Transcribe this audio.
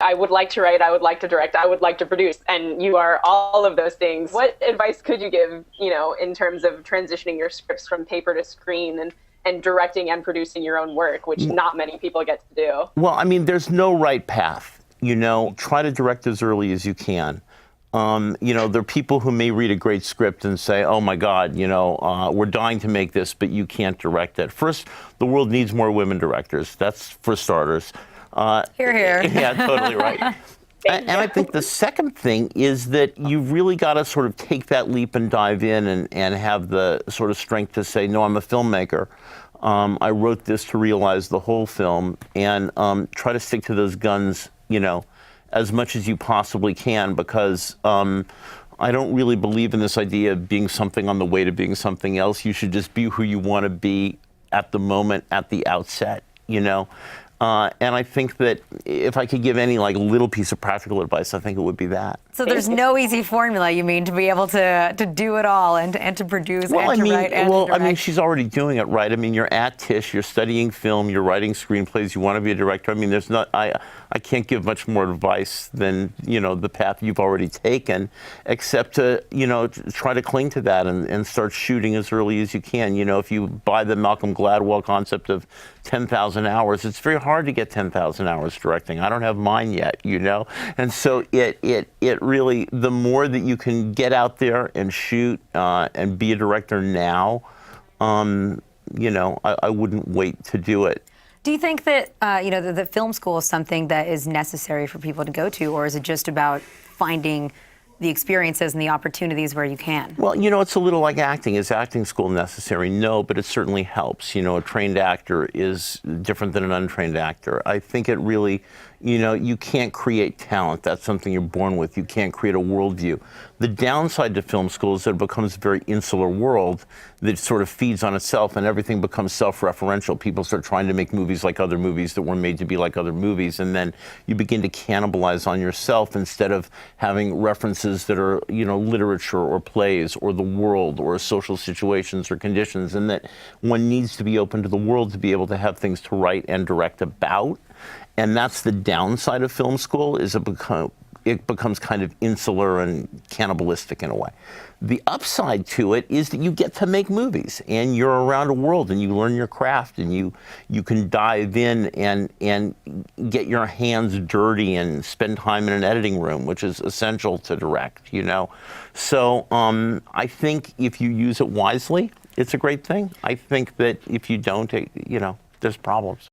I would like to write, I would like to direct, I would like to produce, and you are all of those things. What advice could you give, in terms of transitioning your scripts from paper to screen and directing and producing your own work, which not many people get to do? Well, I mean, there's no right path. Try to direct as early as you can. There are people who may read a great script and say, oh my God, we're dying to make this, but you can't direct it. First, the world needs more women directors. That's for starters. Hear, hear. Yeah, totally right. And I think the second thing is that you've really got to sort of take that leap and dive in and have the sort of strength to say, no, I'm a filmmaker. I wrote this to realize the whole film, and try to stick to those guns, as much as you possibly can, because I don't really believe in this idea of being something on the way to being something else. You should just be who you want to be at the moment, at the outset, And I think that if I could give any little piece of practical advice, I think it would be that. So there's no easy formula, you mean, to be able to do it all and to produce and to write and to direct? I mean, she's already doing it, right? I mean, you're at Tisch, you're studying film, you're writing screenplays, you want to be a director. I mean, I can't give much more advice than, the path you've already taken, except to, try to cling to that and start shooting as early as you can. If you buy the Malcolm Gladwell concept of 10,000 hours, it's very hard to get 10,000 hours directing. I don't have mine yet, And so it really, the more that you can get out there and shoot and be a director now, I wouldn't wait to do it. Do you think that, the film school is something that is necessary for people to go to, or is it just about finding the experiences and the opportunities where you can? Well, it's a little like acting. Is acting school necessary? No, but it certainly helps. A trained actor is different than an untrained actor. I think it really, you can't create talent. That's something you're born with. You can't create a worldview. The downside to film school is that it becomes a very insular world that sort of feeds on itself, and everything becomes self-referential. People start trying to make movies like other movies that were made to be like other movies, and then you begin to cannibalize on yourself instead of having references that are, literature or plays or the world or social situations or conditions, and that one needs to be open to the world to be able to have things to write and direct about. And that's the downside of film school, is it becomes kind of insular and cannibalistic in a way. The upside to it is that you get to make movies, and you're around a world, and you learn your craft, and you can dive in and get your hands dirty and spend time in an editing room, which is essential to direct, So I think if you use it wisely, it's a great thing. I think that if you don't, there's problems.